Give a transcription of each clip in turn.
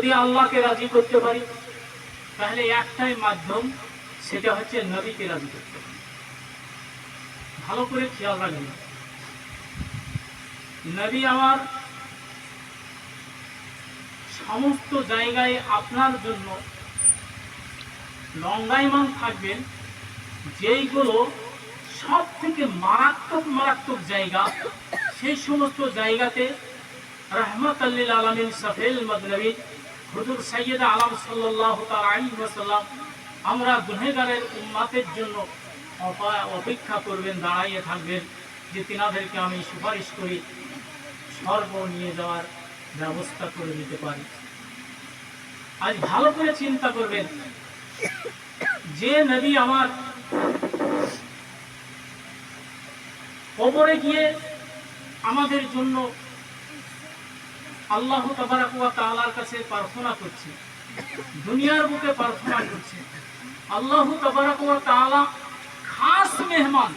যদি আল্লাহকে রাজি করতে পারি তাহলে একটাই মাধ্যম, সেটা হচ্ছে নবীকে রাজি করতে পারি। ভালো করে খেয়াল রাখবেন, নবী আমার সমস্ত জায়গায় আপনার জন্য লঙ্ঘায়মান থাকবেন। যেইগুলো সব থেকে মারাত্মক মারাত্মক জায়গা, সেই সমস্ত জায়গাতে রহমতুল লিল আলামিন সফেল মদনবী হুজুর সৈয়দ আলম সাল্লাল্লাহু তাআলা আলাইহি ওয়াসাল্লাম আমরা গুনাহগারের উম্মতের জন্য অপেক্ষা করবেন, দাঁড়াইয়ে থাকবেন যে তিনাদেরকে আমি সুপারিশ করি, স্বর্গ নিয়ে যাওয়ার ব্যবস্থা করে দিতে পারি। আজ ভালো করে চিন্তা করবেন, যে নবী আমার কবরে গিয়ে আমাদের জন্য আল্লাহ তাবারাক ওয়া তাআলার কাছে প্রার্থনা করছে, দুনিয়ার বুকে প্রার্থনা করছে, আল্লাহ তাবারাক ওয়া তাআলা খাস মেহমান,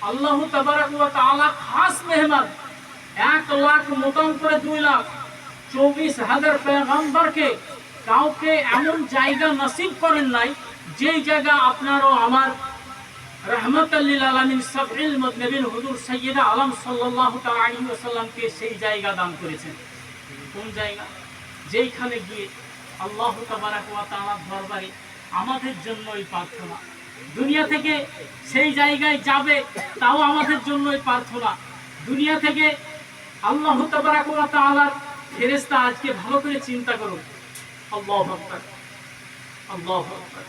আল্লাহ তাবারাক ওয়া তাআলা খাস মেহমান। 1 লাখ মোটাম করে 2 লাখ 24,000 পয়গম্বরকে কাউকে এমন জায়গা নসিব করেন নাই যেই জায়গা আপনারও আমার রহমতুল লিল আলামিন সফিল মদনবী হুজুর সৈয়দ আলম সাল্লাল্লাহু তাআলা আলাইহি ওয়াসাল্লামকে সেই জায়গা দান করেছেন। কোন জায়গা? যেইখানে গিয়ে আল্লাহ তাবারাক ওয়া তাআলার দরবারে আমাদের জন্যই প্রার্থনা। দুনিয়া থেকে সেই জায়গায় যাবে, তাও আমাদের জন্যই প্রার্থনা। দুনিয়া থেকে আল্লাহ তাবারাক ওয়া তাআলার ফেরেশতা, আজকে ভালো করে চিন্তা করুন, আল্লাহু আকবার, আল্লাহু আকবার।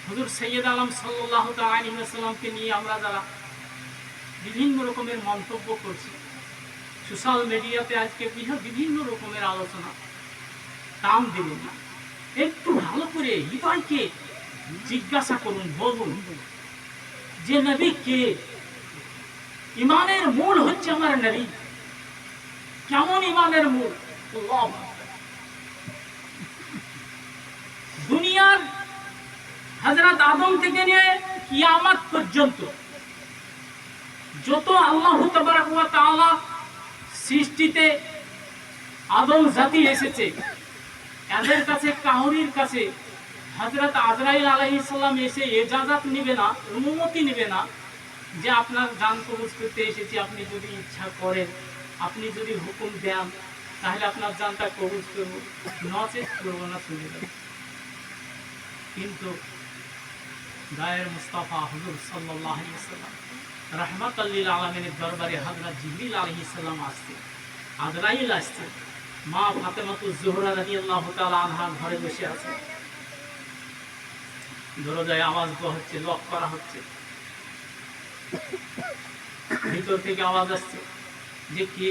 হুজুর সৈয়দ আলম সাল্লাল্লাহু তাআলা আলাইহি ওয়াসাল্লামকে নিয়ে আমরা যারা বিভিন্ন রকমের মন্তব্য করছি, সোশ্যাল মিডিয়াতে আজকে বিভিন্ন রকমের আলোচনা, কাম দিবেন না। একটু ভালো করে হৃদয়কে জিজ্ঞাসা করুন, বলুন যে নবী কে? ইমানের মূল হচ্ছে আমার নবী। কেমন ইমানের মূল? দুনিয়ার হযরত আদম থেকে নিয়ে কিয়ামত পর্যন্ত যত আল্লাহ তাবারাক ওয়া তাআলা সৃষ্টিতে আদম জাতি এসেছে, এদের কাছে কাউরির কাছে হযরত আজরাইল আলাইহিস সালাম এসে ইজাজত নেবে না, অনুমতি নেবে না যে আপনার জান কবজ করতে এসেছি, আপনি যদি ইচ্ছা করেন, আপনি যদি হুকুম দেন তাহলে আপনার জানটা কবজ করব, নচেত করব না, চলে যাবে। কিন্তু গায়ের মুস্তাফা হুজুর সাল্লাল্লাহু আলাইহি ওয়াসাল্লাম রাহমাতুল লিল আলামিনের দরবারে হযরত জিবরিল আলাইহিস সালাম আসছে, আজরাইল আসছে, মা ফাতেমাতুজ জোহরা রাদিয়াল্লাহু তাআলা আনহা ঘরে বসে আছে। দরজায় আওয়াজ হচ্ছে, লক করা হচ্ছে, ভিতর থেকে আওয়াজ আসছে যে কে?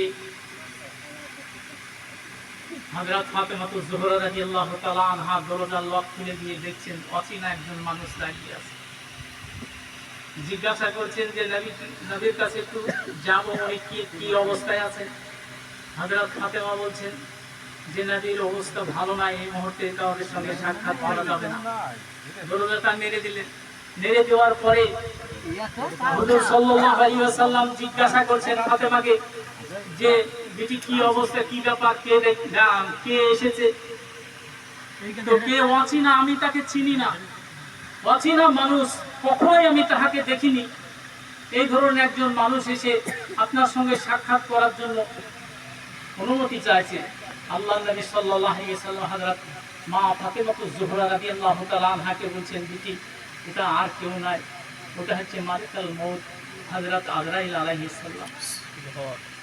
হযরত ফাতেমাতুজ জোহরা রাদিয়াল্লাহু তাআলা আনহা দরজার লক খুলে দিয়ে দেখছেন অচেনা একজন মানুষ দাঁড়িয়ে আছে। জিজ্ঞাসা করছেন যে নবীর কাছে একটু যাবো, উনি কি অবস্থায় আছেন? হযরত ফাতেমা বলছেন যে নবীর অবস্থা ভালো না, এই মুহূর্তে কারোর সঙ্গে সাক্ষাৎ করা যাবে না। দরজাটা মেরে দিলেন। মেরে দেওয়ার পরে হুজুর সাল্লাল্লাহু আলাইহি ওয়াসাল্লাম জিজ্ঞাসা করছেন ফাতেমাকে যে বেটি কি অবস্থা, কি ব্যাপার, কে এসেছে? তো কে? অচিনা, আমি তাকে চিনি না, অচিনা মানুষ, কখনোই আমি তাহাকে দেখিনি। এই ধরনের একজন মানুষ এসে আপনার সঙ্গে সাক্ষাৎ করার জন্য অনুমতি চাইছে। আল্লাহর নবী সাল্লাল্লাহু আলাইহি ওয়াসাল্লাম হযরত মা ফাতেমাতুজ জোহরা রাদিয়াল্লাহু তাআলা আনহাকে বলছেন, বেটি এটা আর কেউ নয়, ওটা হচ্ছে মালিকুল মউত হযরত আজরাইল আলাইহিস সালাম।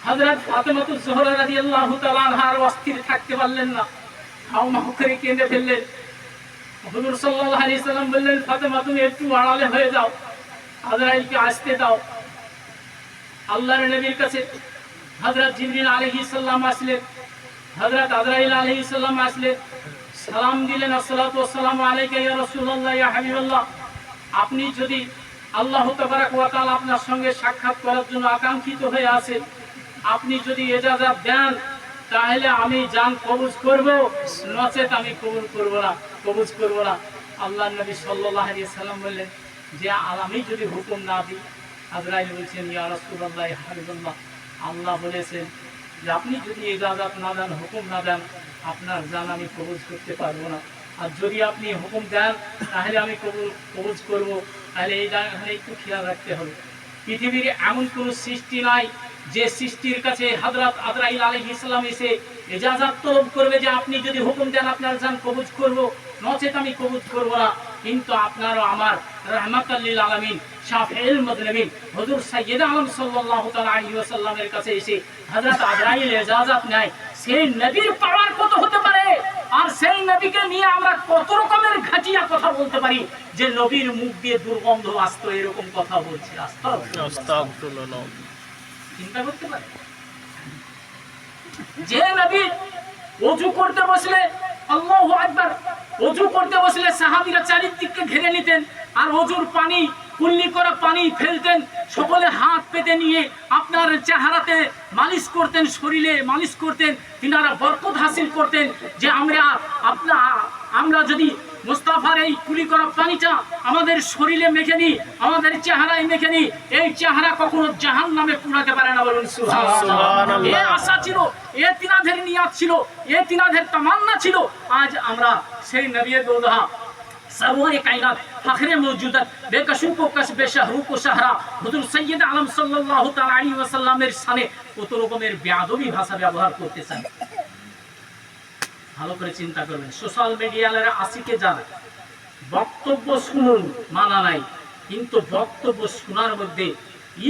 হযরত ফাতেমাতুজ জোহরা রাদিয়াল্লাহু তাআলা আনহা অস্থির থাকতে পারলেন না, হাউমাউ করে কেঁদে ফেললেন। হুজুর সাল্লাল্লাহু আলাইহি ওয়াসাল্লাম বললেন, ফাতেমা তুমি একটু আড়ালে হয়ে যাও, আজরাইলকে আসতে দাও। আল্লাহর নবীর কাছে হযরত জিবরিল আলাইহিস সালাম আসলেন, হযরত আজরাইল আলাইহিস সালাম আসলেন, সালাম দিলেন, আসসালাতু ওয়াসসালামু আলাইকা ইয়া রাসূলুল্লাহ, ইয়া হাবিবাল্লাহ। আপনি যদি আল্লাহ তাবারাক ওয়া তাআলা আপনার সঙ্গে সাক্ষাৎ করার জন্য আকাঙ্ক্ষিত হয়ে আছেন, আপনি যদি ইজাজত দেন তাহলে আমি জান কবজ করব, নচেত আমি কবুল করব না। আল্লাহর নবী সাল্লাল্লাহু আলাইহি সাল্লাম বললেন যে আমি যদি হুকুম না দিই, আজরাইল বলছেন ইয়া রাসূলুল্লাহ, ইয়া হাবিবাল্লাহ, আল্লাহ বলেছেন যে আপনি যদি ইজাজত না দেন, হুকুম না দেন, আপনার জান আমি কবজ করতে পারবো না, আর যদি আপনি হুকুম দেন তাহলে আমি কবজ করব। তাহলে এই জায়গায় একটু খেয়াল রাখতে হবে, পৃথিবীর এমন কোনো সৃষ্টি নাই যে সৃষ্টির কাছে হযরত আজরাইল আলাইহিস সালাম এসে ইজাজত তলব করবে যে আপনি যদি হুকুম দেন আপনার জান কবজ করব, নচেত আমি কবজ করব না। কিন্তু আপনারও আমার রাহমাতাল লিল আলামিন শাফিউল মুজলিমিন হুজুর সাইয়্যিদ আলম সাল্লাল্লাহু তাআলা আলাইহি ওয়াসাল্লামের কাছে এসে হযরত আজরাইল ইজাজত নেয়, সেই নবীর পাওয়ার কত হতে পারে, আর সেই নবীকে নিয়ে আমরা কত রকমের ঘাটিয়া কথা বলতে পারি যে নবীর মুখ দিয়ে দুর্গন্ধ আসতো, এরকম কথা বলছে। আস্তাগফিরুল্লাহ, চিন্তা করতে পারে যে নবী ওযু করতে বসলে আল্লাহু আকবার, ওযু করতে বসলে সাহাবীরা চারিদিকে ঘিরে নিতেন আর ওযুর পানি কুল্লি করা পানি ফেলতেন, সকলে হাত পেতে নিয়ে আপনার চেহারাতে মালিশ করতেন, শরীরে মালিশ করতেন, তিনারা বরকত হাসিল করতেন যে আমরা যদি মুস্তাফার এই কুলি করা পানিটা আমাদের শরীরে মেখে নিই, আমাদের চেহারায় মেখে নিই, এই চেহারা কখনো জাহান্নামে পুরাতে পারে না। বলুন সুবহানাল্লাহ। এ আশা ছিল, এ তিনাদের নিয়াত ছিল, এ তিনাদের তামান্না ছিল। আজ আমরা সেই নবীর দোদা সরওয়ারে কায়নাত ফখরে মওজুদাত বেকসুক ও কসবে শাহরুক ও শাহরা হুজুর সাইয়্যিদ আলম সাল্লাল্লাহু তাআলা আলাইহি ওয়াসাল্লামের শানে কত রকমের বেয়াদবি ভাষা ব্যবহার করতেছেন। ভালো করে চিন্তা করবেন, সোশ্যাল মিডিয়ার আসিকে যারা বক্তব্য শুনুন মানা নাই, কিন্তু বক্তব্য শোনার মধ্যে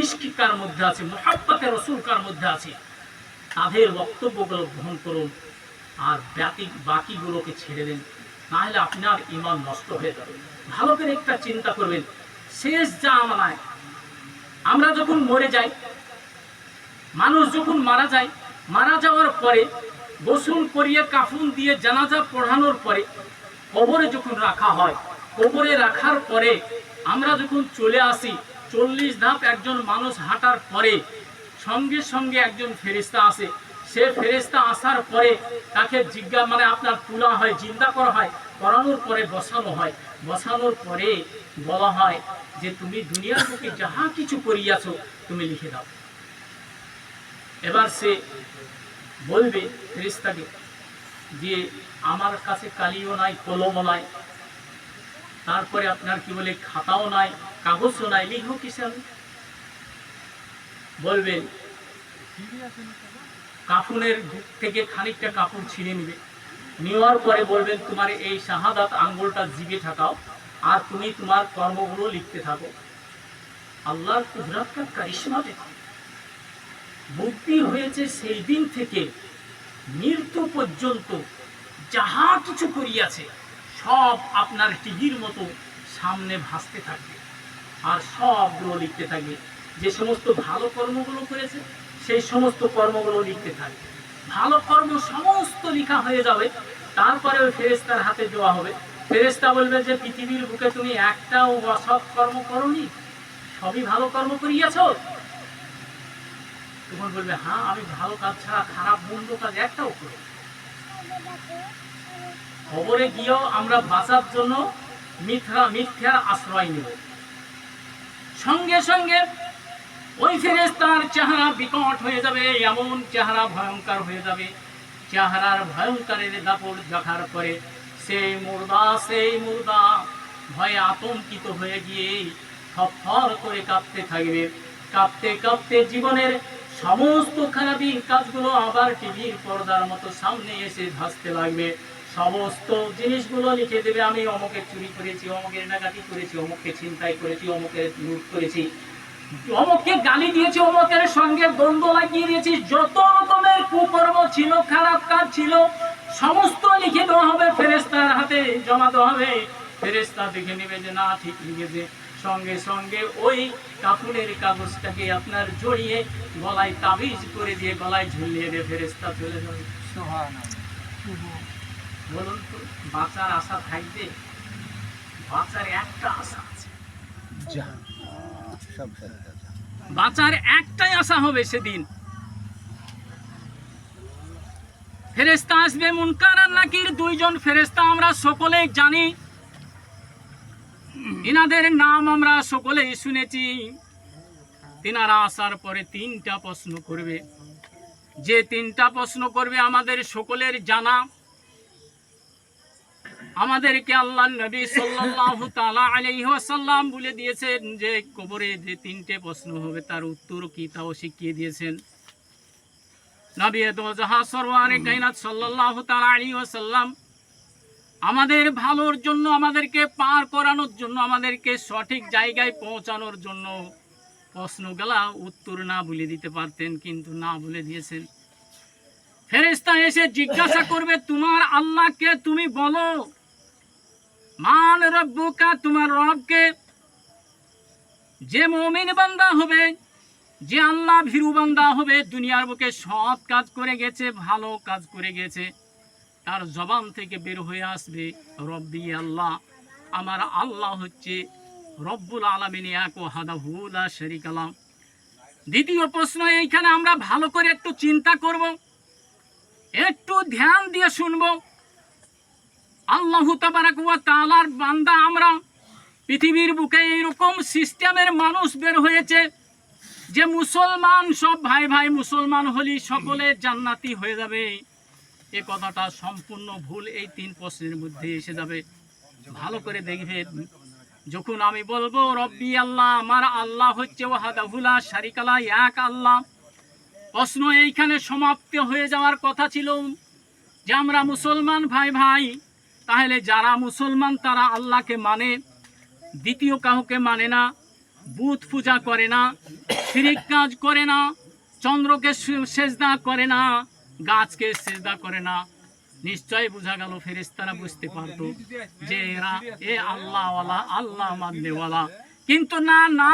ইশক কার মধ্যে আছে, মুহাব্বতে রাসূল কার মধ্যে আছে, তাদের বক্তব্যগুলো গ্রহণ করুন আর বাকিগুলোকে ছেড়ে দেন, নাহলে আপনার ঈমান নষ্ট হয়ে যাবে। ভালো করে একটা চিন্তা করবেন, শেষ জামানায় আমরা যখন মরে যাই, মানুষ যখন মারা যায়, মারা যাওয়ার পরে গোসল করিয়ে কাফন দিয়ে জানাজা পড়ানোর পরে কবরে যখন রাখা হয়, কবরে রাখার পরে আমরা যখন চলে আসি, 40 ধাপ একজন মানুষ হাঁটার পরে সঙ্গে সঙ্গে একজন ফেরেশতা আসে। সে ফেরেশতা আসার পরে তাকে আপনার তোলা হয়, জিন্দা করা হয়, করানোর পরে বসানো হয়, বসানোর পরে বলা হয় যে তুমি দুনিয়ার বুকে যাহা কিছু করিয়াছো তুমি লিখে দাও। এবার সে বলবে ফেরেশতাকে যে আমার কাছে কালিও নাই, কলমও নাই, তারপরে আপনার কি বলে খাতাও নাই, কাগজও নাই, লিখো কিসে? বলবেন কাফনের থেকে খানিকটা কাপড় ছিঁড়ে নিবে, নেওয়ার পরে বলবেন তোমার এই শাহাদাত আঙ্গুলটা জিভে ঠাকাও আর তুমি তোমার কর্মগুলো লিখতে থাকো। আল্লাহর কুদরতটা কারিশমা দেখো। মুক্তি হয়েছে সেই দিন থেকে মৃত্যু পর্যন্ত যাহা কিছু করিয়াছে সব আপনার টিভির মতো সামনে ভাসতে থাকবে আর সবগুলো লিখতে থাকবে। যে সমস্ত ভালো কর্মগুলো করেছে সেই সমস্ত কর্মগুলো লিখতে থাকবে, ভালো কর্ম সমস্ত লেখা হয়ে যাবে। তারপরে ওই ফেরেশতার হাতে দেওয়া হবে। ফেরেশতা বলবে যে পৃথিবীর বুকে তুমি একটাও অসৎ কর্ম করনি, সবই ভালো কর্ম করিয়াছ। তখন বলবে হ্যাঁ, আমি ভালো কাজ ছাড়া খারাপ মন্দ কাজ একটাও করি। খবরে গিয়েও আমরা বাঁচার জন্য মিথ্যার আশ্রয় নেব। সঙ্গে সঙ্গে ওই ফেরেশতার চেহারা বিকট হয়ে যাবে, এমন চেহারা ভয়ঙ্কর হয়ে যাবে। চেহারার ভয়ঙ্করের দাপট দেখার পরে সেই মুর্দা ভয়ে আতঙ্কিত হয়ে গিয়ে থরথর করে কাঁপতে থাকবে। কাঁপতে কাঁপতে জীবনের সমস্ত খারাপি কাজগুলো আবার টিভির পর্দার মতো সামনে এসে ভাসতে লাগবে। সমস্ত জিনিসগুলো লিখে দেবে, আমি অমুকে চুরি করেছি, অমুকের ডাকাতি করেছি, অমুককে ছিনতাই করেছি, অমুকে লুট করেছি, অমুককে গালি দিয়েছি, অমুকের সঙ্গে দ্বন্দ্ব লাগিয়ে দিয়েছি, যত রকমের কুকর্ম ছিল, খারাপ কাজ ছিল, সমস্ত লিখে দেওয়া হবে, ফেরেশতার হাতে জমা দেওয়া হবে। ফেরেশতা দেখে নেবে যে না ঠিক লিখেছে, সঙ্গে সঙ্গে ওই কাপড়ের কাগজটাকে আপনার জড়িয়ে গলায় তাবিজ করে দিয়ে গলায় ঝুলিয়ে দিয়ে ফেরেশতা চলে যাবে। বলুন তো বাঁচার আশা থাকবে? বাঁচার একটা আশা আছে, বাঁচার একটাই আশা হবে। সেদিন ফেরেশতা আসবে, মুনকার আর নাকির, দুইজন ফেরেশতা আমরা সকলেই জানি, ইনাদের নাম আমরা সকলেই শুনেছি। তিনারা আসার পরে 3টা প্রশ্ন করবে। যে 3টা প্রশ্ন করবে আমাদের সকলের জানা। আমাদেরকে আল্লাহ নবী সাল্লাল্লাহু তাআলা আলাইহি ওয়াসাল্লাম বলে দিয়েছেন যে কবরে যে তিনটে প্রশ্ন হবে তার উত্তর কি তাও শিখিয়ে দিয়েছেন। নবী দো জাহান সরওয়ারে কায়নাত সাল্লাল্লাহু তাআলা আলাইহি ওয়াসাল্লাম আমাদের ভালোর জন্য, আমাদেরকে পার করানোর জন্য, আমাদেরকে সঠিক জায়গায় পৌঁছানোর জন্য প্রশ্নগুলা উত্তর না বলে দিতে পারতেন, কিন্তু না বলে দিয়েছেন। ফেরেশতা এসে জিজ্ঞাসা করবে তোমার আল্লাহকে, তুমি বলো মান রব্বুকা, তোমার রবকে। যে মুমিন বান্দা হবে, যে আল্লাহ ভীরু বান্দা হবে, দুনিয়ার বুকে সৎ কাজ করে গেছে, ভালো কাজ করে গেছে, তার জবান থেকে বের হয়ে আসবে রব্বি আল্লাহ, আমার আল্লাহ হচ্ছে রব্বুল আলামিন, এক ওয়াহদাহু লা শারীকা লাহু। দ্বিতীয় প্রশ্ন এইখানে আমরা ভালো করে একটু চিন্তা করব, একটু ধ্যান দিয়ে শুনব। আল্লাহু তাবারাক ওয়া তাআলার বান্দা আমরা, পৃথিবীর বুকে এইরকম সিস্টেমের মানুষ বের হয়েছে যে মুসলমান, সব ভাই ভাই মুসলমান হলি সকলে জান্নাতি হয়ে যাবে, এ কথাটা সম্পূর্ণ ভুল। এই তিন প্রশ্নের মধ্যে এসে যাবে। ভালো করে দেখবেন, যখন আমি বলবো রব্বি আল্লাহ, আমার আল্লাহ হচ্ছে ওয়াহদাহু লা শারীকা লাহু, এক আল্লাহ, প্রশ্ন এইখানে সমাপ্ত হয়ে যাওয়ার কথা ছিল যে আমরা মুসলমান ভাই ভাই, তাহলে যারা মুসলমান তারা আল্লাহকে মানে, দ্বিতীয় কাউকে মানে না, বুত পূজা করে না, শিরিক কাজ করে না, চন্দ্রকে সেজদা করে না, গাছকে সেজদা করে না। নিশ্চয় বোঝা গেল, ফেরেশতারা বুঝতে পারতো যে এরা এ আল্লাহওয়ালা, আল্লাহ মাননেওয়ালা। কিন্তু না না,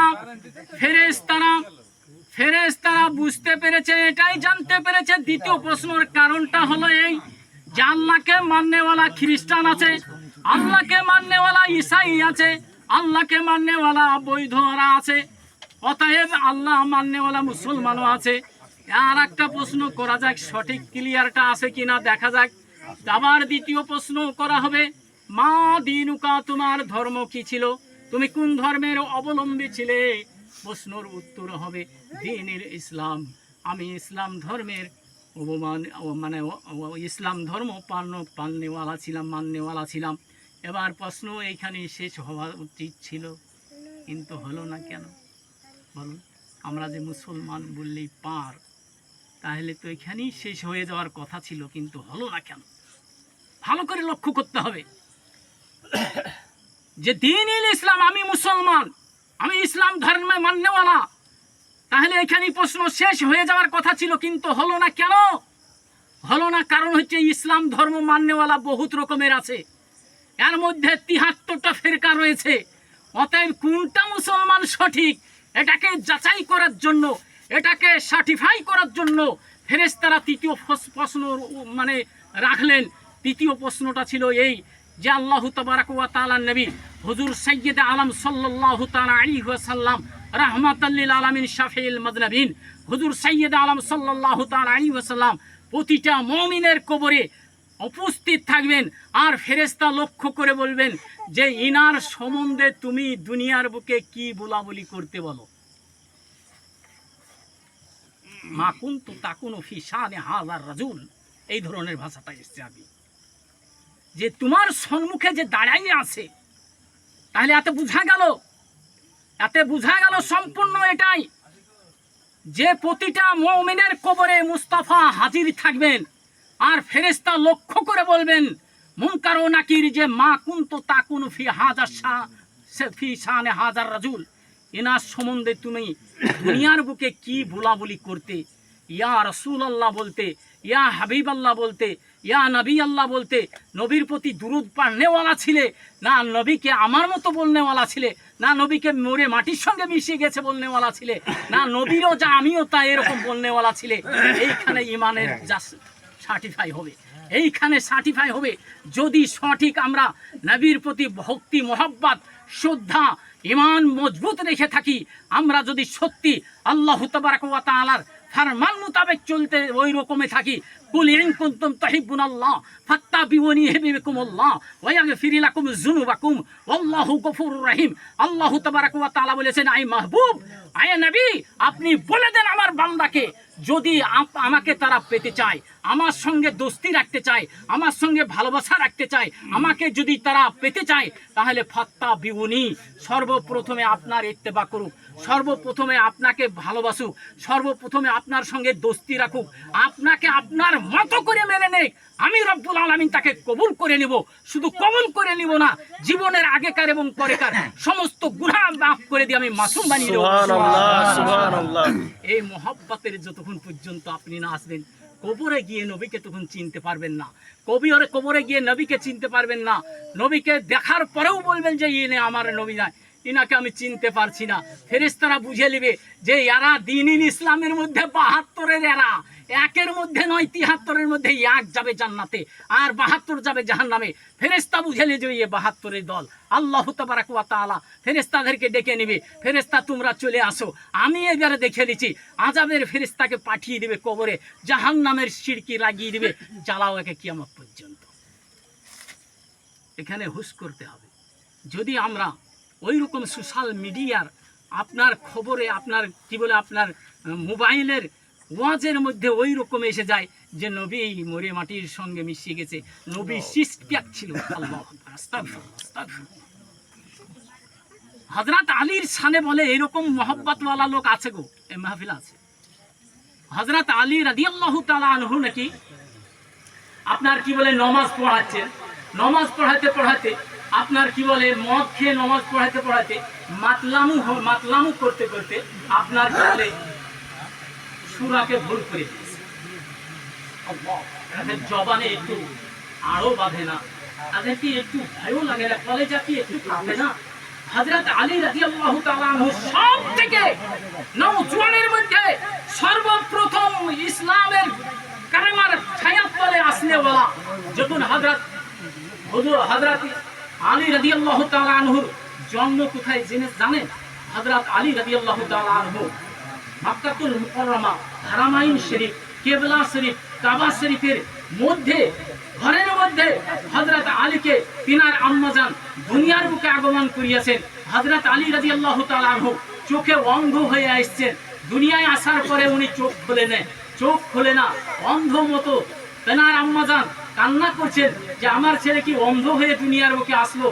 ফেরেশতারা বুঝতে পেরেছে, এটাই জানতে পেরেছে। দ্বিতীয় প্রশ্নের কারণটা হলো এই যে আল্লাহকে মাননেওয়ালা খ্রিস্টান আছে, আল্লাহকে মাননেওয়ালা ঈসাই আছে, আল্লাহকে মাননেওয়ালা বৌদ্ধরা আছে, অতএব আল্লাহ মাননেওয়ালা মুসলমানও আছে। আর একটা প্রশ্ন করা যাক, সঠিক ক্লিয়ারটা আছে কিনা দেখা যাক। আবার দ্বিতীয় প্রশ্ন করা হবে, মা দিনুকা, তোমার ধর্ম কি ছিল, তুমি কোন ধর্মের অবলম্বী ছিলে। প্রশ্নের উত্তর হবে দ্বীনুল ইসলাম, আমি ইসলাম ধর্মের ইসলাম ধর্ম পালনেওয়ালা ছিলাম, মাননেওয়ালা ছিলাম। এবার প্রশ্ন এইখানে শেষ হওয়া উচিত ছিল, কিন্তু হলো না কেন বলুন? আমরা যে মুসলমান বললেই পার, তাহলে তো এখানেই শেষ হয়ে যাওয়ার কথা ছিল, কিন্তু হলো না কেন? ভালো করে লক্ষ্য করতে হবে যে দ্বীনুল ইসলাম, আমি মুসলমান, আমি ইসলাম ধর্মে মাননেওয়ালা, তাহলে এখানেই প্রশ্ন শেষ হয়ে যাওয়ার কথা ছিল, কিন্তু হলো না কেন? হলো না কারণ হচ্ছে ইসলাম ধর্ম মাননেওয়ালা বহুত রকমের আছে, এর মধ্যে ৭৩টা ফেরকা রয়েছে। অতএব কোনটা মুসলমান সঠিক, এটাকে যাচাই করার জন্য, এটাকে সার্টিফাই করার জন্য ফেরেশতারা তৃতীয় প্রশ্ন রাখলেন। তৃতীয় প্রশ্নটা ছিল এই যে আল্লাহু তাবারাক ওয়া তাআলার নবী হুজুর সাইয়্যিদ আলম সাল্লাল্লাহু তাআলা আলাইহি ওয়াসাল্লাম রাহমাতাল লিল আলামিন শাফিউল মুযনিবিন, হুজুর সাইয়্যিদ আলম সাল্লাল্লাহু তাআলা আলাইহি ওয়াসাল্লাম প্রতিটা মুমিনের কবরে উপস্থিত থাকবেন, আর ফেরেশতা লক্ষ্য করে বলবেন যে ইনার সম্বন্ধে তুমি দুনিয়ার বুকে কি বলাবলি করতে বলো। মা কুনতু তাকুনু ফি শানে হাযার রাজুল, এই ধরনের ভাষাটা এসছে আমি, যে তোমার সম্মুখে যে দাঁড়াইয়ে আছে, তাহলে এতে বোঝা গেল সম্পূর্ণ এটাই যে প্রতিটা মুমিনের কবরে মুস্তাফা হাজির থাকবেন, আর ফেরেশতা লক্ষ্য করে বলবেন মুনকার ও নাকির যে মা কুনতু তাকুনু ফি শানে হাযার রাজুল, এনার সম্বন্ধে তুমি দুনিয়ার বুকে কি বলাবলি করতে, ইয়া রাসূলুল্লাহ বলতে, ইয়া হাবিবাল্লাহ বলতে, ইয়া নবী আল্লাহ বলতে, নবীর প্রতি দুরূদ পড়নেওয়ালা ছিলে, না নবীকে আমার মতো বলনেওয়ালা ছিলে, না নবীকে মরে মাটির সঙ্গে মিশিয়ে গেছে বলনেওয়ালা ছিলে, না নবীরও যা আমিও তা এরকম বলনেওয়ালা ছিলে। এইখানে ইমানের যা সার্টিফাই হবে, এইখানে সার্টিফাই হবে যদি সঠিক আমরা নবীর প্রতি ভক্তি, মহব্বত, শ্রদ্ধা, ইমান মজবুত রেখে থাকি, আমরা যদি সত্যি আল্লাহু তাবারাক ওয়া তাআলার ফরমান মোতাবেক চলতে ওই রকমে থাকি, কুল ইন কুনতুম তুহিব্বুনাল্লাহ ফাত্তাবিউনি ইউহিব্বুকুমুল্লাহ ওয়া ইয়াগফির লাকুম যুনুবাকুম ওয়াল্লাহু গফুরুর রহিম। আল্লাহ তাবারাক ওয়া তাআলা বলেছেন, আই মাহবুব, আয় নবী, আপনি বলে দেন আমার বান্দাকে, যদি আমাকে তারা পেতে চায়, আমার সঙ্গে দোস্তি রাখতে চায়, আমার সঙ্গে ভালোবাসা রাখতে চায়, আমাকে যদি তারা পেতে চায়, তাহলে ফাত্তাবিউনি, সর্বপ্রথমে আপনার ইত্তেবা করুক, সর্বপ্রথমে আপনাকে ভালোবাসুক, সর্বপ্রথমে আপনার সঙ্গে দোস্তি রাখুক, আপনাকে আপনার মতো করে মেনে নেক, আমি রব্বুল আলামিন তাকে কবুল করে নিব। শুধু কবুল করে নিব না, জীবনের আগেকার এবং পরেকার সমস্ত গুনাহ মাফ করে দিয়ে আমি মাসুম বানিয়ে দেব। সুবহানাল্লাহ, সুবহানাল্লাহ। এই মোহাব্বতের যতক্ষণ পর্যন্ত আপনি না আসবেন, কবরে গিয়ে নবীকে তখন চিনতে পারবেন না। কবরে গিয়ে নবীকে চিনতে পারবেন না। নবীকে দেখার পরেও বলবেন যে ইনি আমার নবী না, ইনাকে আমি চিনতে পারছি না। ফেরেশতারা বুঝে নেবে যে এরা দ্বীনুল ইসলামের মধ্যে ৭২-এর এরা, একের মধ্যে নয় ৭৩-এর মধ্যে এক যাবে জান্নাতে আর ৭২ যাবে জাহান্নামে। ফেরেশতা বুঝে নেবে যে এই ৭২-এর দল। আল্লাহ তাবারাক ওয়া তাআলা ফেরেশতাদেরকে ডেকে নেবে, ফেরেশতা তোমরা চলে আসো, আমি এবারে দেখে দিচ্ছি। আযাবের ফেরেশতাকে পাঠিয়ে দিবে কবরে, জাহান্নামের সিড়কি লাগিয়ে দিবে, জ্বালাও একে কিয়ামত পর্যন্ত। এখানে হুশ করতে হবে। যদি আমরা ওই রকম সোশ্যাল মিডিয়ার আপনার খবরে, আপনার কি বলে, আপনার মোবাইলের ওয়াজের মধ্যে ওই রকম এসে যায় যে নবী মরে মাটির সঙ্গে মিশিয়ে গেছে, নবী সিস্টপ্যাক ছিল, আল্লাহু আকবার, আস্তাগফিরুল্লাহ, আস্তাগফিরুল্লাহ। হযরত আলীর শানে বলে এরকম মহব্বতওয়ালা লোক আছে গো, এই মাহফিল আছে। হযরত আলী রাদিয়াল্লাহু তাআলা আনহু নাকি আপনার কি বলে নামাজ পড়াচ্ছেন, নামাজ পড়াতে পড়াতে আপনার কি বলে মদ খেয়ে নামাজ পড়াতে পড়াতে মাতলামু করতে করতে আপনার কি বলে সূরাকে ভুল করে দিয়েছে। তাদের জবানে একটু আরো বাঁধে না, তাদের কি একটু ভয়ও লাগে না, কলেজা কি একটু কাঁপে না? হযরত আলী রাদিয়াল্লাহু তাআলা আনহু সব থেকে নওজওয়ানের মধ্যে সর্বপ্রথম ইসলামের কালেমার ছায়াত তলে আসনে वाला যখন হযরত আলী রাদিয়াল্লাহু তাআলা আনহুর জন্ম কোথায় জানেন? হযরত আলী রাদিয়াল্লাহু তাআলা আনহু মক্কাতুল মুকাররমা, হারামাইন শরীফ, কেবলা শরীফ, কাবা শরীফের মধ্যে ঘরের মধ্যে হযরত আলীকে তিনার আম্মাজান দুনিয়ার বুকে আগমন করিয়েছেন। হযরত আলী রাদিয়াল্লাহু তাআলা আনহু চোখে অন্ধ হয়ে আসছেন। দুনিয়ায় আসার পরে উনি চোখ খোলে না, অন্ধ মতো তেনার আম্মাজান কান্না করছেন যে আমার ছেলে কি অন্ধ হয়ে দুনিয়ার বুকে আসলো।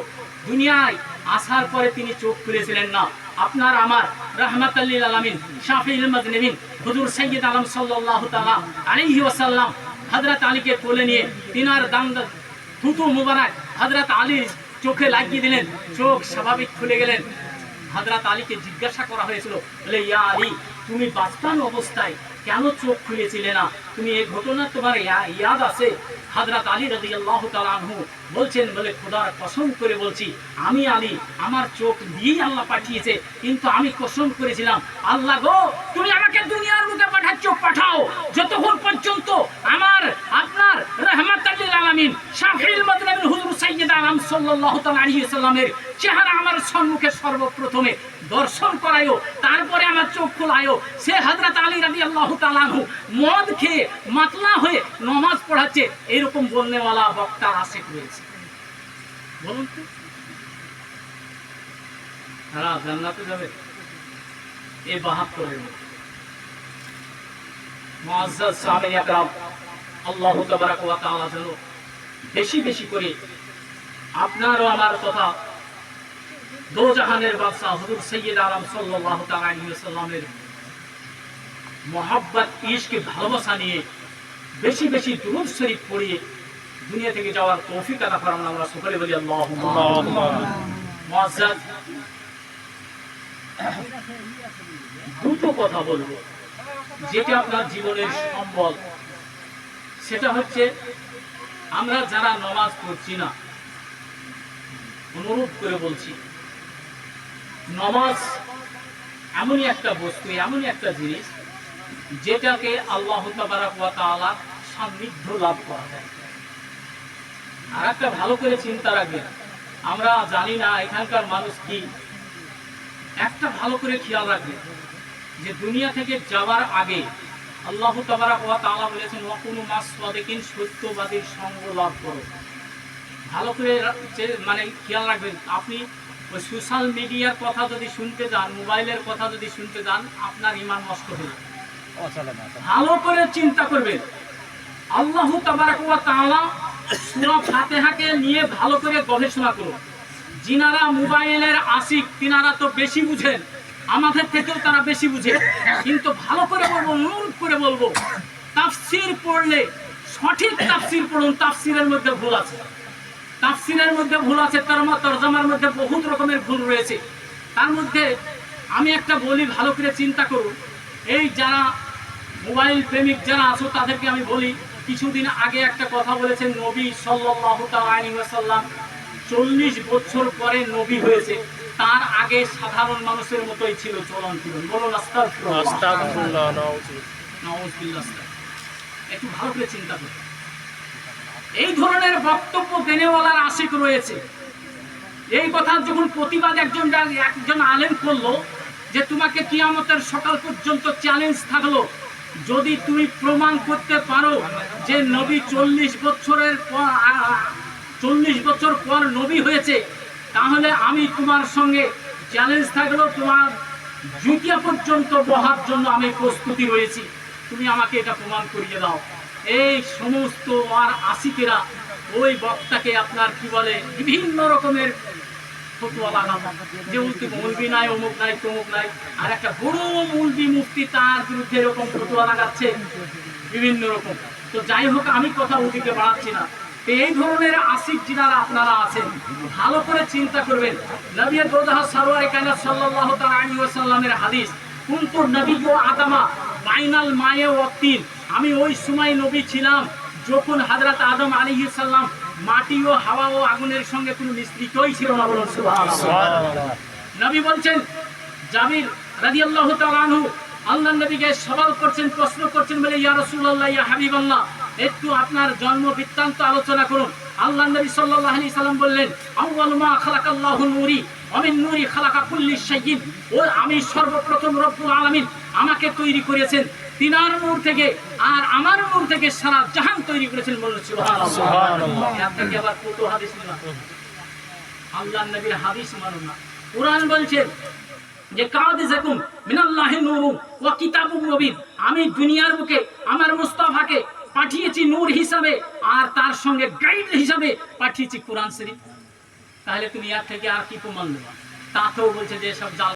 দুনিয়ায় আসার পরে তিনি চোখ খুলেছিলেন না। আপনার আমার রাহমাতাল লিল আলামিন শাফিউল মুযনিবিন হুজুর সাইয়্যিদ আলম সাল্লাল্লাহু তাআলা আলাইহি ওয়াসাল্লাম হযরত আলীকে কোলে নিয়ে তিনার থুতু মুবারক হযরত আলীর চোখে লাগিয়ে দিলেন, চোখ স্বাভাবিক খুলে গেলেন। হযরত আলীকে জিজ্ঞাসা করা হয়েছিল, বলে ইয়া আলী, তুমি বাচ্চান অবস্থায় কেন চোখ খুলেছিলে না? তুমি এই ঘটনা তোমার ইয়াদ আছে? হযরত আলী রাদিয়াল্লাহু তাআলা আনহু বলছেন, বলে খোদার কসম করে বলছি, আমি আলী আমার চোখ দিয়েই আল্লাহ পাঠিয়েছে, কিন্তু আমি কসম করেছিলাম, আল্লাহ গো তুমি আমাকে দুনিয়ার বুকে পাঠাও যতক্ষণ পর্যন্ত আমার আপনার রাহমাতাল লিল আলামিন শাফিউল মুযনিবিন হুজুর সাইয়্যিদ আলম সাল্লাল্লাহু তাআলা আলাইহি ওয়াসাল্লামের চেহারা আমার সম্মুখে সর্বপ্রথমে দর্শন করায়ও, তারপরে আমার চোখ খোলায়ও। সে হযরত আলী রাদিয়াল্লাহু তাআলা আনহু মদ খেয়ে মাতলা হয়ে নামাজ পড়াচ্ছে, এরকম বলনেওয়ালা বক্তা আশেক রয়েছে। বলুন তো, তারা জান্নাতে যাবে? এই ৭২-এর মধ্যে মুআজ্জাজ সাহাবায়ে একরাম, আল্লাহ তাবারাক ওয়া তাআলা যেন বেশি বেশি করে আপনার ও আমার কথা দো জাহানের বাদশা হুজুর সাইয়্যিদ আলম সাল্লাল্লাহু তাআলা আলাইহি ওয়াসাল্লামের মহব্বত, ইশক, ভালোবাসা নিয়ে বেশি বেশি দুরূদ শরীফ পড়িয়ে দুনিয়া থেকে যাওয়ার তৌফিক আতা ফরমান। আমরা সকলে বলি আল্লাহুম্মা। মুআজ্জাজ, দুটো কথা বলবো, যেটা আপনার জীবনের সম্বল, সেটা হচ্ছে আমরা যারা নামাজ পড়ছি না, অনুরোধ করে বলছি, নামাজ এমনই একটা বস্তু, এমনই একটা জিনিস যেটাকে আল্লাহ তাবারাক ওয়া তাআলা সান্নিধ্য লাভ করা যায়। আর একটা ভালো করে চিন্তা রাখবেন, আমরা জানি না এখানকার মানুষ কি, একটা ভালো করে খেয়াল রাখবেন যে দুনিয়া থেকে যাওয়ার আগে আল্লাহ তাবারাক ওয়া তাআলা বলেছেন ওয়াকুনু মাস সাদিকিন, সত্যবাদীর সঙ্গ লাভ করো। ভালো করে মানে খেয়াল রাখবেন, আপনি ওই সোশ্যাল মিডিয়ার কথা যদি শুনতে যান, মোবাইলের কথা যদি শুনতে যান, আপনার ঈমান নষ্ট হয়ে যাবে। ভালো করে চিন্তা করবেন, আল্লাহ তাবারাক ওয়া তাআলা সূরা ফাতিহাকে নিয়ে ভালো করে গবেষণা করুন। যিনারা মোবাইলের আশিক তিনারা তো বেশি বুঝেন, আমাদের থেকেও তারা বেশি বুঝে, কিন্তু ভালো করে বলবো, অনুরোধ করে বলবো, তাফসীর পড়লে সঠিক তাফসীর পড়ুন। তাফসীরের মধ্যে ভুল আছে, তাফসীরের মধ্যে ভুল আছে, তরজমার মধ্যে বহুত রকমের ভুল রয়েছে। তার মধ্যে আমি একটা বলি, ভালো করে চিন্তা করুন। এই যারা মোবাইল প্রেমিক যারা আছো তাদেরকে আমি বলি, কিছুদিন আগে একটা কথা বলেছেন, নবী সাল্লাল্লাহু তাআলা আলাইহি ওয়াসাল্লাম 40 বছর পরে নবী হয়েছে, তার আগে সাধারণ মানুষের মতোই ছিল চলন ফিরন। বলুন আস্তাগফিরুল্লাহ, আস্তাগফিরুল্লাহ, নাউযুবিল্লাহ। একটু ভালো করে চিন্তা করুন। এই ধরনের বক্তব্য দেনেওয়ালার আশিক রয়েছে। এই কথা যখন প্রতিবাদ একজন আলেম করলো যে তোমাকে কিয়ামতের সকাল পর্যন্ত চ্যালেঞ্জ থাকলো, যদি তুমি প্রমাণ করতে পারো যে নবী 40 বছর পর নবী হয়েছে, তাহলে আমি তোমার সঙ্গে চ্যালেঞ্জ থাকলো, তোমার জুতিয়া পর্যন্ত বহার জন্য আমি প্রস্তুতি রয়েছি, তুমি আমাকে এটা প্রমাণ করিয়ে দাও। এই সমস্ত আর আশিকেরা ওই বক্তাকে আপনার কি বলে বিভিন্ন রকমের ফতোয়া লাগানো, যে মৌলবি নাই, অমুক নাই, তমুক নাই, আর একটা বড় মৌলবি মুফতি তার বিরুদ্ধে এরকম ফতোয়া লাগাচ্ছে বিভিন্ন রকম। তো যাই হোক, আমি কথা ওদিকে বাড়াচ্ছি না। এই ধরনের আশিক যিনারা আপনারা আছেন, ভালো করে চিন্তা করবেন। নবী দোজাহ সারওয়ারে কায়নাত সাল্লাল্লাহু তাআলা আলাইহি ওয়াসাল্লামের হাদিস, কুনতু নবিয়্যু আদামা বাইনাল মায়ে ওয়াত তিন, আমি ওই সময় নবী ছিলাম যখন হযরত আদম আলাইহিস সালাম মাটি ও হাওয়া ও আগুনের সঙ্গে কোনো মিশ্রিতই ছিল না। বলুন সুবহানাল্লাহ। নবী বলছেন, জাবির রাদিয়াল্লাহু তাআলা আনহু আল্লাহর নবীকে সওয়াল করছেন, প্রশ্ন করছেন, বলে ইয়া রাসূলুল্লাহ, ইয়া হাবিবাল্লাহ, একটু আপনার জন্ম বৃত্তান্ত আলোচনা করুন। আল্লাহর নবী সাল্লাল্লাহু আলাইহি সাল্লাম বললেন, আউয়ালু মা খালাকাল্লাহু নূরি ওয়া মিন নূরি খালাকা কুল্লি শাইইন, ও আমি সর্বপ্রথম রব্বুল আলামিন আমাকে তৈরি করেছেন তিনার নূর থেকে, আর আমার নূর থেকে সারা জাহান তৈরি করেছেন। বলুন সুবহানাল্লাহ। আপনাকে আবার কত হাদিস নিলাম, আল্লাহর নবীর হাদিস মানুন না। কুরআন বলছে যে কাদ যাকুম মিনাল্লাহি নূরুন ওয়া কিতাবুম মুবিন, আমি দুনিয়ার বুকে আমার মুস্তাফাকে পাঠিয়েছি নূর হিসাবে, আর তার সঙ্গে গাইড হিসাবে পাঠিয়েছি কোরআন শরীফ। তাহলে তুমি এর থেকে আর কি প্রমাণ দেবা? তাতেও বলছে যে সব জাল।